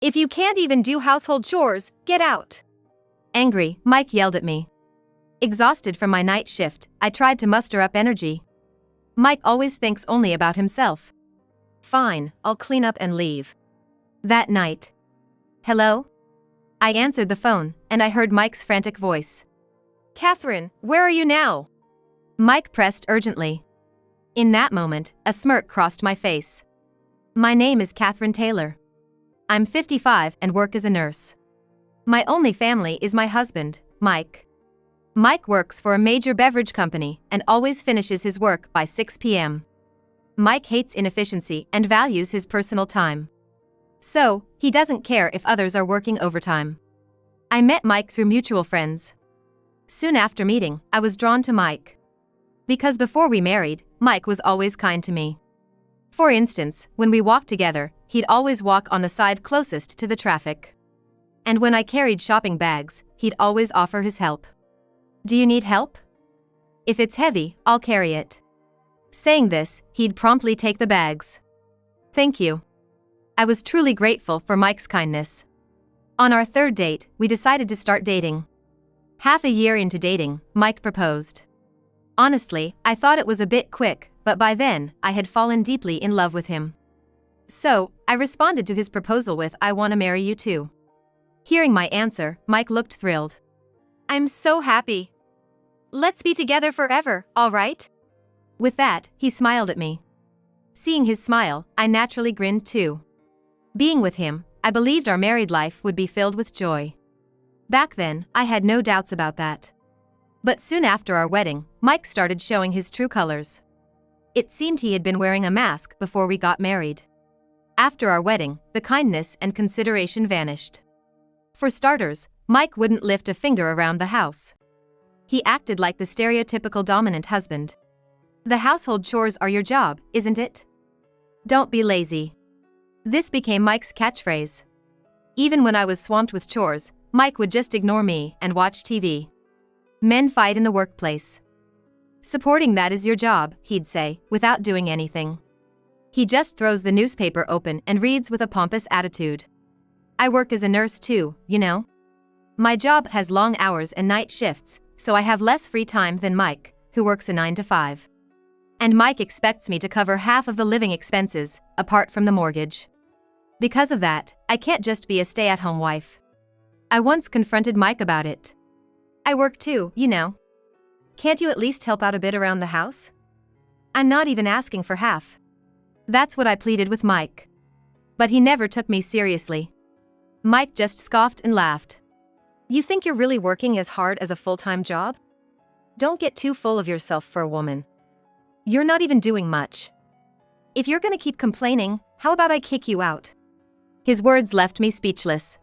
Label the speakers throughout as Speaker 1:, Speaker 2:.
Speaker 1: If you can't even do household chores, get out.
Speaker 2: Angry, Mike yelled at me. Exhausted from my night shift, I tried to muster up energy. Mike always thinks only about himself. Fine, I'll clean up and leave. That night. Hello? I answered the phone, and I heard Mike's frantic voice.
Speaker 1: Catherine, where are you now?
Speaker 2: Mike pressed urgently. In that moment, a smirk crossed my face. My name is Catherine Taylor. I'm 55 and work as a nurse. My only family is my husband, Mike. Mike works for a major beverage company and always finishes his work by 6 p.m. Mike hates inefficiency and values his personal time. So, he doesn't care if others are working overtime. I met Mike through mutual friends. Soon after meeting, I was drawn to Mike. Because before we married, Mike was always kind to me. For instance, when we walked together, he'd always walk on the side closest to the traffic. And when I carried shopping bags, he'd always offer his help. Do you need help? If it's heavy, I'll carry it. Saying this, he'd promptly take the bags. Thank you. I was truly grateful for Mike's kindness. On our third date, we decided to start dating. Half a year into dating, Mike proposed. Honestly, I thought it was a bit quick, but by then, I had fallen deeply in love with him. So, I responded to his proposal with, "I want to marry you too." Hearing my answer, Mike looked thrilled.
Speaker 1: I'm so happy. Let's be together forever, all right?
Speaker 2: With that, he smiled at me. Seeing his smile, I naturally grinned too. Being with him, I believed our married life would be filled with joy. Back then, I had no doubts about that. But soon after our wedding, Mike started showing his true colors. It seemed he had been wearing a mask before we got married. After our wedding, the kindness and consideration vanished. For starters, Mike wouldn't lift a finger around the house. He acted like the stereotypical dominant husband. The household chores are your job, isn't it? Don't be lazy. This became Mike's catchphrase. Even when I was swamped with chores, Mike would just ignore me and watch TV. Men fight in the workplace. Supporting that is your job, he'd say, without doing anything. He just throws the newspaper open and reads with a pompous attitude. I work as a nurse too, you know? My job has long hours and night shifts, so I have less free time than Mike, who works a 9 to 5. And Mike expects me to cover half of the living expenses, apart from the mortgage. Because of that, I can't just be a stay-at-home wife. I once confronted Mike about it. I work too, you know. Can't you at least help out a bit around the house? I'm not even asking for half. That's what I pleaded with Mike. But he never took me seriously. Mike just scoffed and laughed.
Speaker 1: You think you're really working as hard as a full-time job? Don't get too full of yourself for a woman. You're not even doing much. If you're gonna keep complaining, how about I kick you out?
Speaker 2: His words left me speechless.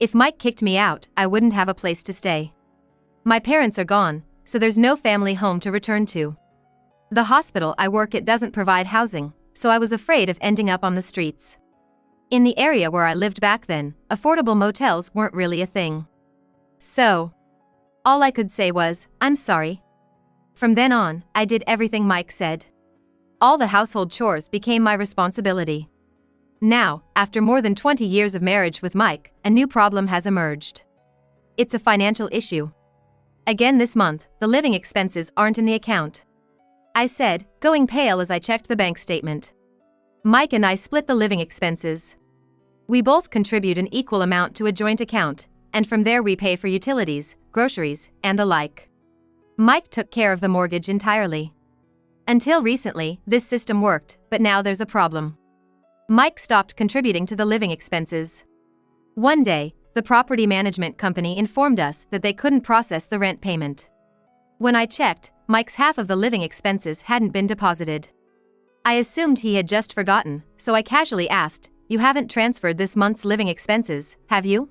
Speaker 2: If Mike kicked me out, I wouldn't have a place to stay. My parents are gone, so there's no family home to return to. The hospital I work at doesn't provide housing, so I was afraid of ending up on the streets. In the area where I lived back then, affordable motels weren't really a thing. So, all I could say was, "I'm sorry." From then on, I did everything Mike said. All the household chores became my responsibility. Now, after more than 20 years of marriage with Mike, a new problem has emerged. It's a financial issue. Again this month, the living expenses aren't in the account. I said, going pale as I checked the bank statement. Mike and I split the living expenses. We both contribute an equal amount to a joint account, and from there we pay for utilities, groceries, and the like. Mike took care of the mortgage entirely. Until recently, this system worked, but now there's a problem. Mike stopped contributing to the living expenses. One day, the property management company informed us that they couldn't process the rent payment. When I checked, Mike's half of the living expenses hadn't been deposited. I assumed he had just forgotten, so I casually asked, "You haven't transferred this month's living expenses, have you?"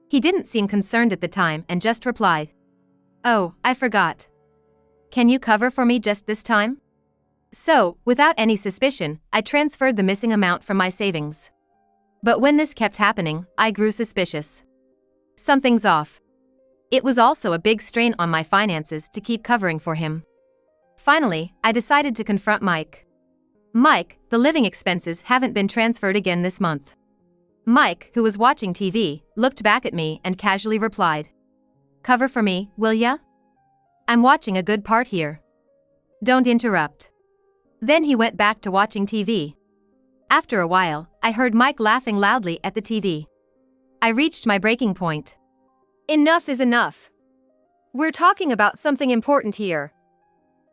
Speaker 2: He didn't seem concerned at the time and just replied, "Oh, I forgot. Can you cover for me just this time?" So, without any suspicion, I transferred the missing amount from my savings. But when this kept happening, I grew suspicious. Something's off. It was also a big strain on my finances to keep covering for him. Finally, I decided to confront Mike. "Mike, the living expenses haven't been transferred again this month. Mike, who was watching TV, looked back at me and casually replied, "Cover for me, will ya? I'm watching a good part here. Don't interrupt." Then he went back to watching TV. After a while, I heard Mike laughing loudly at the TV. I reached my breaking point.
Speaker 1: Enough is enough. We're talking about something important here.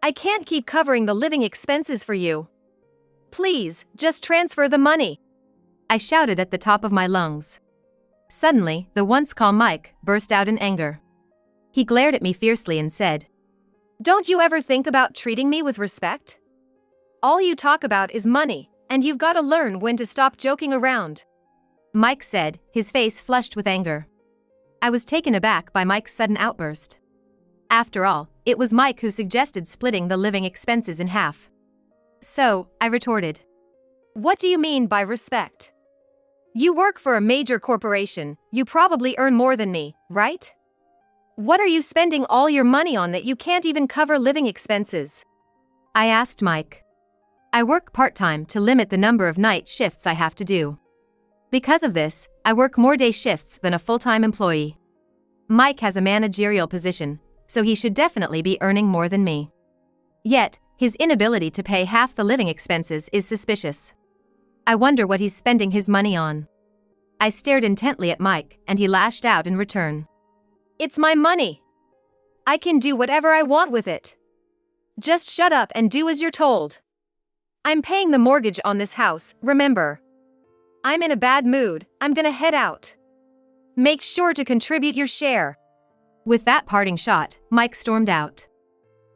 Speaker 1: I can't keep covering the living expenses for you. Please, just transfer the money.
Speaker 2: I shouted at the top of my lungs. Suddenly, the once calm Mike burst out in anger. He glared at me fiercely and said,
Speaker 1: "Don't you ever think about treating me with respect? All you talk about is money, and you've got to learn when to stop joking around."
Speaker 2: Mike said, his face flushed with anger. I was taken aback by Mike's sudden outburst. After all, it was Mike who suggested splitting the living expenses in half. So, I retorted,
Speaker 1: "What do you mean by respect? You work for a major corporation, you probably earn more than me, right? What are you spending all your money on that you can't even cover living expenses?"
Speaker 2: I asked Mike. I work part-time to limit the number of night shifts I have to do. Because of this, I work more day shifts than a full-time employee. Mike has a managerial position, so he should definitely be earning more than me. Yet, his inability to pay half the living expenses is suspicious. I wonder what he's spending his money on. I stared intently at Mike, and he lashed out in return.
Speaker 1: "It's my money. I can do whatever I want with it. Just shut up and do as you're told. I'm paying the mortgage on this house, remember. I'm in a bad mood, I'm gonna head out. Make sure to contribute your share."
Speaker 2: With that parting shot, Mike stormed out.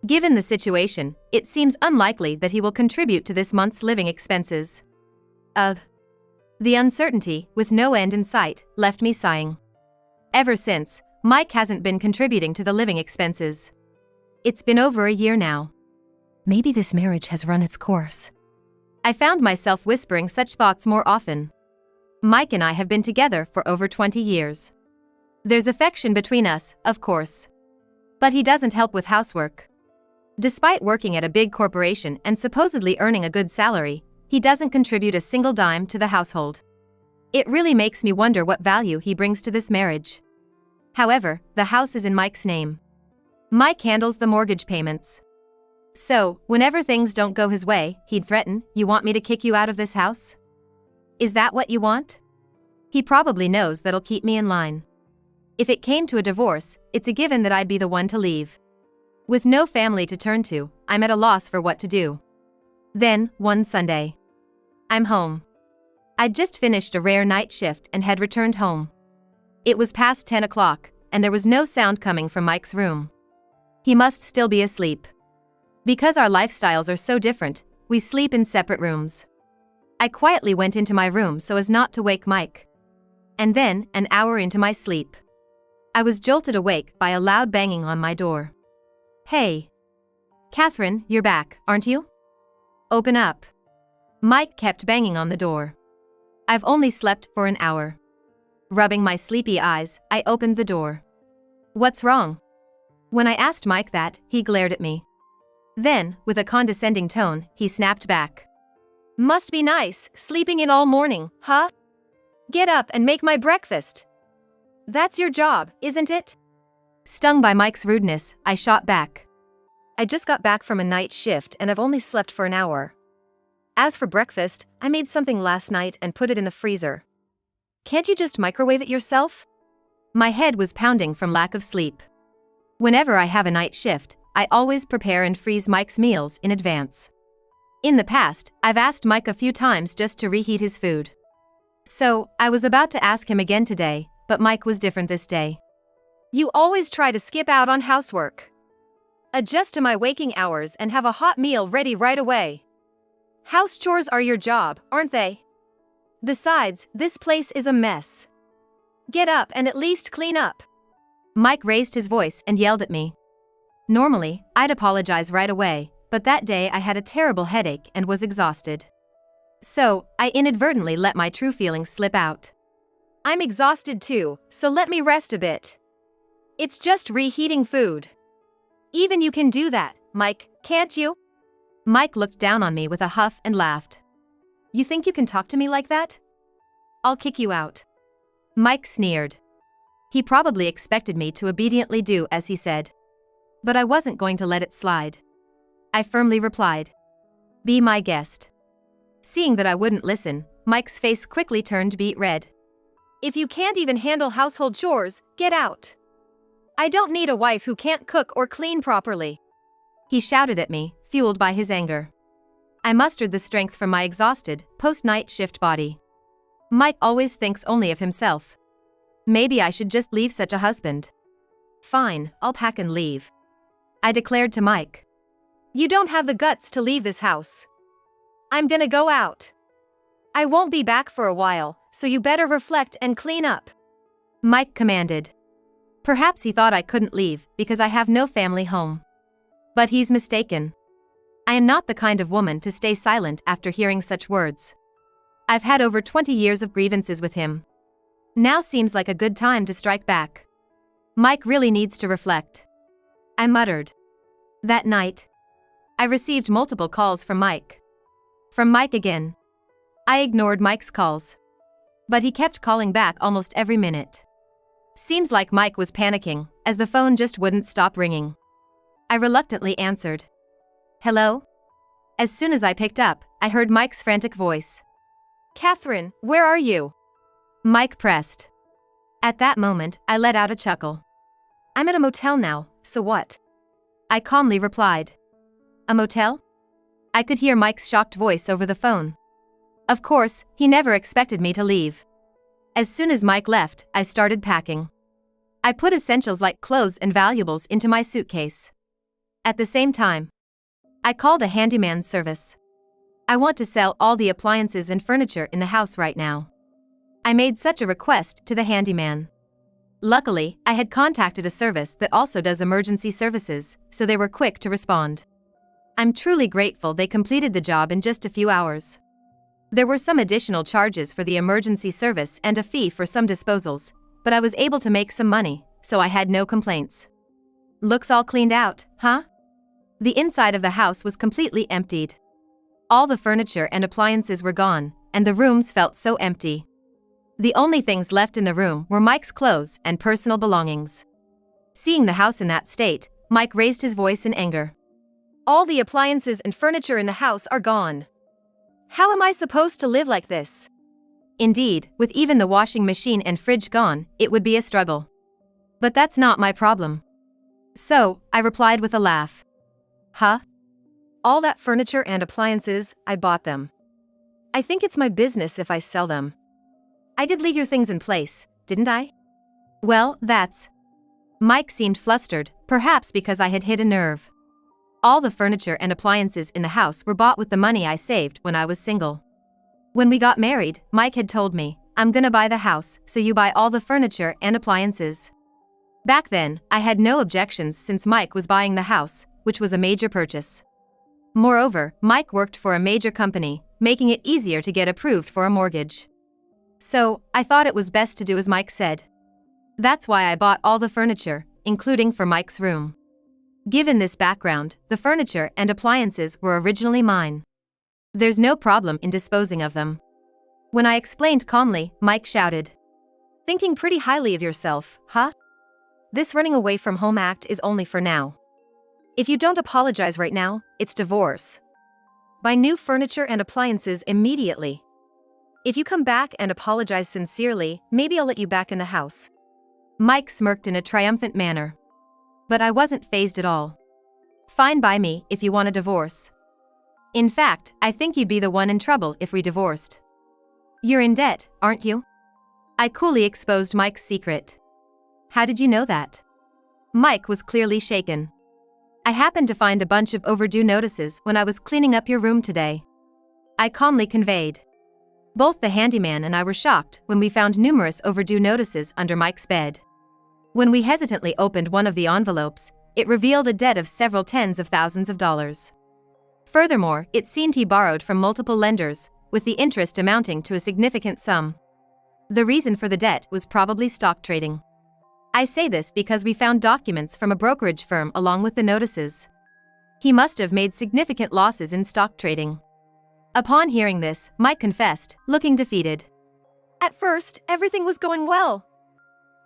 Speaker 2: Given the situation, it seems unlikely that he will contribute to this month's living expenses. The uncertainty, with no end in sight, left me sighing. Ever since, Mike hasn't been contributing to the living expenses. It's been over a year now. Maybe this marriage has run its course. I found myself whispering such thoughts more often. Mike and I have been together for over 20 years. There's affection between us, of course. But he doesn't help with housework. Despite working at a big corporation and supposedly earning a good salary, he doesn't contribute a single dime to the household. It really makes me wonder what value he brings to this marriage. However, the house is in Mike's name. Mike handles the mortgage payments. So, whenever things don't go his way, he'd threaten, "You want me to kick you out of this house? Is that what you want?" He probably knows that'll keep me in line. If it came to a divorce, it's a given that I'd be the one to leave. With no family to turn to, I'm at a loss for what to do. Then, one Sunday, I'm home. I'd just finished a rare night shift and had returned home. It was past 10 o'clock, and there was no sound coming from Mike's room. He must still be asleep. Because our lifestyles are so different, we sleep in separate rooms. I quietly went into my room so as not to wake Mike. And then, an hour into my sleep, I was jolted awake by a loud banging on my door. "Hey. Catherine, you're back, aren't you? Open up." Mike kept banging on the door. "I've only slept for an hour." Rubbing my sleepy eyes, I opened the door. "What's wrong?" When I asked Mike that, he glared at me. Then, with a condescending tone, he snapped back.
Speaker 1: "Must be nice, sleeping in all morning, huh? Get up and make my breakfast. That's your job, isn't it?"
Speaker 2: Stung by Mike's rudeness, I shot back.
Speaker 1: "I just got back from a night shift and I've only slept for an hour. As for breakfast, I made something last night and put it in the freezer. Can't you just microwave it yourself?"
Speaker 2: My head was pounding from lack of sleep. Whenever I have a night shift, I always prepare and freeze Mike's meals in advance. In the past, I've asked Mike a few times just to reheat his food. So, I was about to ask him again today, but Mike was different this day.
Speaker 1: "You always try to skip out on housework. Adjust to my waking hours and have a hot meal ready right away. House chores are your job, aren't they? Besides, this place is a mess. Get up and at least clean up."
Speaker 2: Mike raised his voice and yelled at me. Normally, I'd apologize right away, but that day I had a terrible headache and was exhausted. So, I inadvertently let my true feelings slip out.
Speaker 1: "I'm exhausted too, so let me rest a bit. It's just reheating food. Even you can do that, Mike, can't you?"
Speaker 2: Mike looked down on me with a huff and laughed. "You think you can talk to me like that? I'll kick you out." Mike sneered. He probably expected me to obediently do as he said. But I wasn't going to let it slide. I firmly replied, "Be my guest." Seeing that I wouldn't listen, Mike's face quickly turned beet red.
Speaker 1: "If you can't even handle household chores, get out. I don't need a wife who can't cook or clean properly."
Speaker 2: He shouted at me, fueled by his anger. I mustered the strength from my exhausted, post-night shift body. Mike always thinks only of himself. Maybe I should just leave such a husband. "Fine, I'll pack and leave," I declared to Mike.
Speaker 1: "You don't have the guts to leave this house. I'm gonna go out. I won't be back for a while, so you better reflect and clean up,"
Speaker 2: Mike commanded. Perhaps he thought I couldn't leave because I have no family home. But he's mistaken. I am not the kind of woman to stay silent after hearing such words. I've had over 20 years of grievances with him. Now seems like a good time to strike back. Mike really needs to reflect, I muttered. That night, I received multiple calls from Mike. From Mike again. I ignored Mike's calls. But he kept calling back almost every minute. Seems like Mike was panicking, as the phone just wouldn't stop ringing. I reluctantly answered. "Hello?" As soon as I picked up, I heard Mike's frantic voice.
Speaker 1: "Catherine, where are you?"
Speaker 2: Mike pressed. At that moment, I let out a chuckle.
Speaker 1: "I'm at a motel now, so what?"
Speaker 2: I calmly replied. "A motel?" I could hear Mike's shocked voice over the phone. Of course, he never expected me to leave. As soon as Mike left, I started packing. I put essentials like clothes and valuables into my suitcase. At the same time, I called a handyman service. I want to sell all the appliances and furniture in the house right now. I made such a request to the handyman. Luckily, I had contacted a service that also does emergency services, so they were quick to respond. I'm truly grateful they completed the job in just a few hours. There were some additional charges for the emergency service and a fee for some disposals, but I was able to make some money, so I had no complaints. Looks all cleaned out, huh? The inside of the house was completely emptied. All the furniture and appliances were gone, and the rooms felt so empty. The only things left in the room were Mike's clothes and personal belongings. Seeing the house in that state, Mike raised his voice in anger.
Speaker 1: "All the appliances and furniture in the house are gone. How am I supposed to live like this?"
Speaker 2: Indeed, with even the washing machine and fridge gone, it would be a struggle. But that's not my problem. So, I replied with a laugh. "Huh?
Speaker 1: All that furniture and appliances, I bought them. I think it's my business if I sell them. I did leave your things in place, didn't I?"
Speaker 2: Well, that's... Mike seemed flustered, perhaps because I had hit a nerve. All the furniture and appliances in the house were bought with the money I saved when I was single. When we got married, Mike had told me, "I'm gonna buy the house, so you buy all the furniture and appliances." Back then, I had no objections since Mike was buying the house, which was a major purchase. Moreover, Mike worked for a major company, making it easier to get approved for a mortgage. So, I thought it was best to do as Mike said. That's why I bought all the furniture, including for Mike's room. Given this background, the furniture and appliances were originally mine. There's no problem in disposing of them. When I explained calmly, Mike shouted.
Speaker 1: "Thinking pretty highly of yourself, huh? This running away from home act is only for now. If you don't apologize right now, it's divorce. Buy new furniture and appliances immediately. If you come back and apologize sincerely, maybe I'll let you back in the house."
Speaker 2: Mike smirked in a triumphant manner. But I wasn't fazed at all. "Fine by me if you want a divorce. In fact, I think you'd be the one in trouble if we divorced. You're in debt, aren't you?" I coolly exposed Mike's secret. "How did you know that?" Mike was clearly shaken. "I happened to find a bunch of overdue notices when I was cleaning up your room today," I calmly conveyed. Both the handyman and I were shocked when we found numerous overdue notices under Mike's bed. When we hesitantly opened one of the envelopes, it revealed a debt of several tens of thousands of dollars. Furthermore, it seemed he borrowed from multiple lenders, with the interest amounting to a significant sum. The reason for the debt was probably stock trading. I say this because we found documents from a brokerage firm along with the notices. He must have made significant losses in stock trading. Upon hearing this, Mike confessed, looking defeated.
Speaker 1: At first, everything was going well.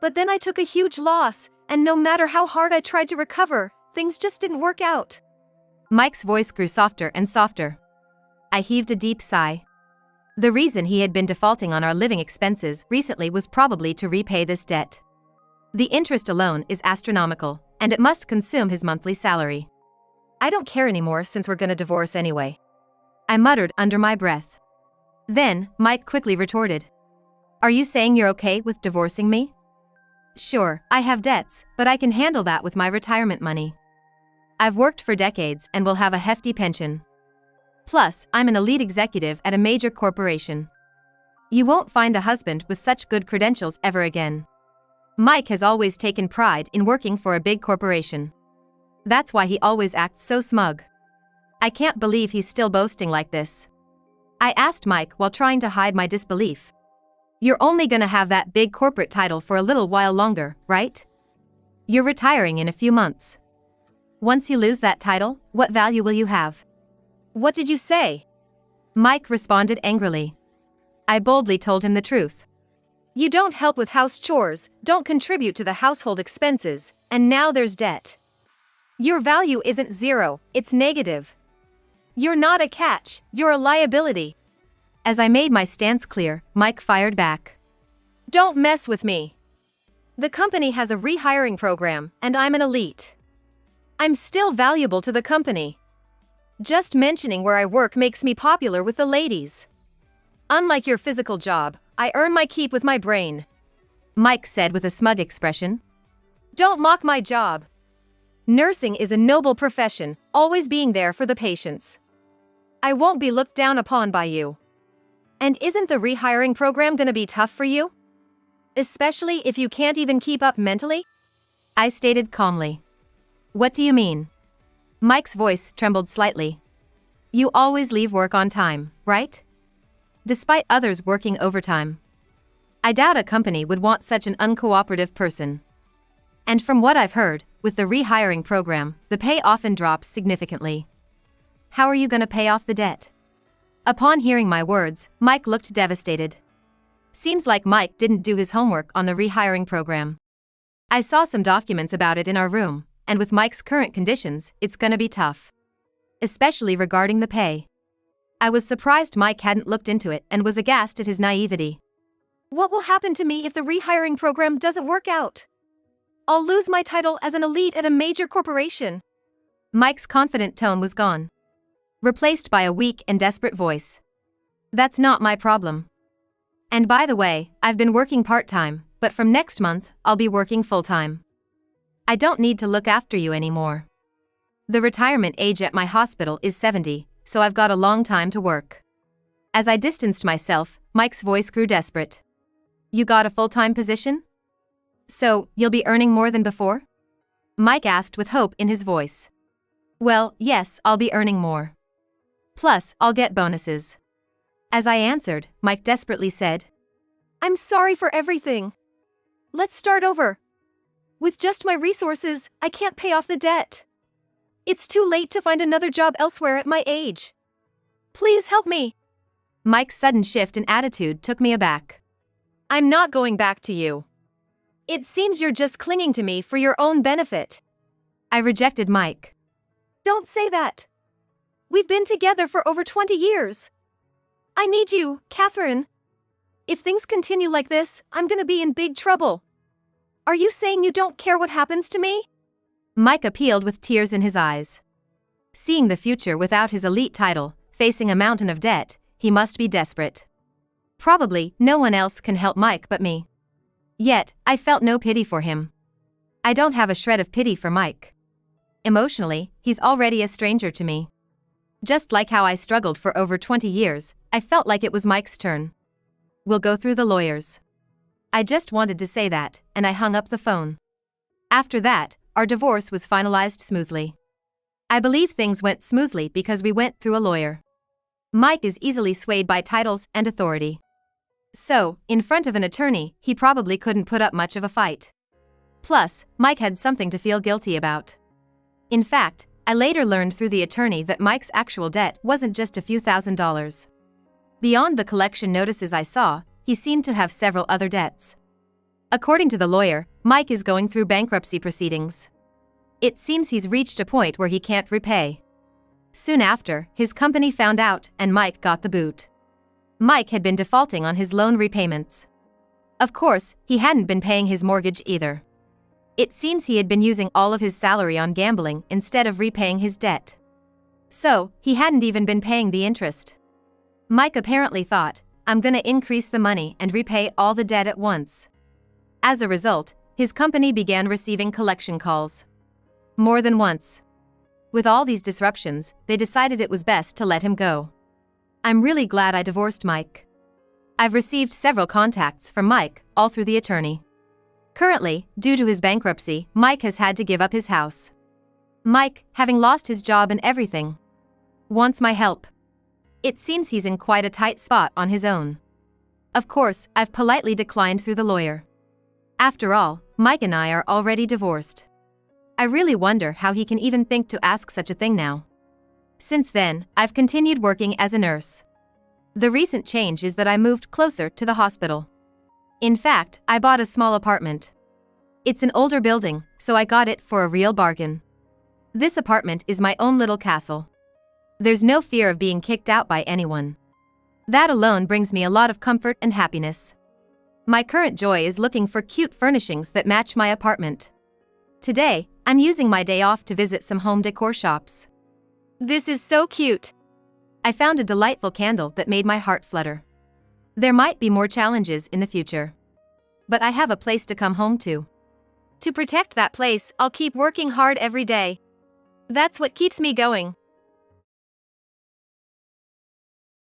Speaker 1: But then I took a huge loss, and no matter how hard I tried to recover, things just didn't work out.
Speaker 2: Mike's voice grew softer and softer. I heaved a deep sigh. The reason he had been defaulting on our living expenses recently was probably to repay this debt. The interest alone is astronomical, and it must consume his monthly salary.
Speaker 1: I don't care anymore since we're gonna divorce anyway.
Speaker 2: I muttered under my breath. Then, Mike quickly retorted. Are you saying you're okay with divorcing me? Sure, I have debts, but I can handle that with my retirement money. I've worked for decades and will have a hefty pension. Plus, I'm an elite executive at a major corporation. You won't find a husband with such good credentials ever again. Mike has always taken pride in working for a big corporation. That's why he always acts so smug. I can't believe he's still boasting like this. I asked Mike while trying to hide my disbelief. You're only gonna have that big corporate title for a little while longer, right? You're retiring in a few months. Once you lose that title, what value will you have?
Speaker 1: What did you say?
Speaker 2: Mike responded angrily. I boldly told him the truth.
Speaker 1: You don't help with house chores, don't contribute to the household expenses, and now there's debt. Your value isn't zero, it's negative. You're not a catch, you're a liability.
Speaker 2: As I made my stance clear, Mike fired back.
Speaker 1: Don't mess with me. The company has a rehiring program, and I'm an elite. I'm still valuable to the company. Just mentioning where I work makes me popular with the ladies. Unlike your physical job, I earn my keep with my brain.
Speaker 2: Mike said with a smug expression.
Speaker 1: Don't mock my job. Nursing is a noble profession, always being there for the patients. I won't be looked down upon by you. And isn't the rehiring program gonna be tough for you? Especially if you can't even keep up mentally?
Speaker 2: I stated calmly. What do you mean? Mike's voice trembled slightly. You always leave work on time, right? Despite others working overtime. I doubt a company would want such an uncooperative person. And from what I've heard, with the rehiring program, the pay often drops significantly. How are you gonna pay off the debt? Upon hearing my words, Mike looked devastated. Seems like Mike didn't do his homework on the rehiring program. I saw some documents about it in our room, and with Mike's current conditions, it's gonna be tough. Especially regarding the pay. I was surprised Mike hadn't looked into it and was aghast at his naivety.
Speaker 1: What will happen to me if the rehiring program doesn't work out? I'll lose my title as an elite at a major corporation.
Speaker 2: Mike's confident tone was gone, replaced by a weak and desperate voice. That's not my problem. And by the way, I've been working part-time, but from next month, I'll be working full-time. I don't need to look after you anymore. The retirement age at my hospital is 70, so I've got a long time to work. As I distanced myself, Mike's voice grew desperate. You got a full-time position? So, you'll be earning more than before? Mike asked with hope in his voice. Well, yes, I'll be earning more. Plus, I'll get bonuses. As I answered, Mike desperately said,
Speaker 1: I'm sorry for everything. Let's start over. With just my resources, I can't pay off the debt. It's too late to find another job elsewhere at my age. Please help me.
Speaker 2: Mike's sudden shift in attitude took me aback.
Speaker 1: I'm not going back to you. It seems you're just clinging to me for your own benefit.
Speaker 2: I rejected Mike.
Speaker 1: Don't say that. We've been together for over 20 years. I need you, Catherine. If things continue like this, I'm gonna be in big trouble. Are you saying you don't care what happens to me?
Speaker 2: Mike appealed with tears in his eyes. Seeing the future without his elite title, facing a mountain of debt, he must be desperate. Probably, no one else can help Mike but me. Yet, I felt no pity for him. I don't have a shred of pity for Mike. Emotionally, he's already a stranger to me. Just like how I struggled for over 20 years, I felt like it was Mike's turn. We'll go through the lawyers. I just wanted to say that, and I hung up the phone. After that, our divorce was finalized smoothly. I believe things went smoothly because we went through a lawyer. Mike is easily swayed by titles and authority. So, in front of an attorney, he probably couldn't put up much of a fight. Plus, Mike had something to feel guilty about. In fact, I later learned through the attorney that Mike's actual debt wasn't just a few $1,000s. Beyond the collection notices I saw, he seemed to have several other debts. According to the lawyer, Mike is going through bankruptcy proceedings. It seems he's reached a point where he can't repay. Soon after, his company found out and Mike got the boot. Mike had been defaulting on his loan repayments. Of course, he hadn't been paying his mortgage either. It seems he had been using all of his salary on gambling instead of repaying his debt. So, he hadn't even been paying the interest. Mike apparently thought, I'm gonna increase the money and repay all the debt at once. As a result, his company began receiving collection calls. More than once. With all these disruptions, they decided it was best to let him go. I'm really glad I divorced Mike. I've received several contacts from Mike, all through the attorney. Currently, due to his bankruptcy, Mike has had to give up his house. Mike, having lost his job and everything, wants my help. It seems he's in quite a tight spot on his own. Of course, I've politely declined through the lawyer. After all, Mike and I are already divorced. I really wonder how he can even think to ask such a thing now. Since then, I've continued working as a nurse. The recent change is that I moved closer to the hospital. In fact, I bought a small apartment. It's an older building, so I got it for a real bargain. This apartment is my own little castle. There's no fear of being kicked out by anyone. That alone brings me a lot of comfort and happiness. My current joy is looking for cute furnishings that match my apartment. Today, I'm using my day off to visit some home decor shops. This is so cute. I found a delightful candle that made my heart flutter. There might be more challenges in the future. But I have a place to come home to. To protect that place, I'll keep working hard every day. That's what keeps me going.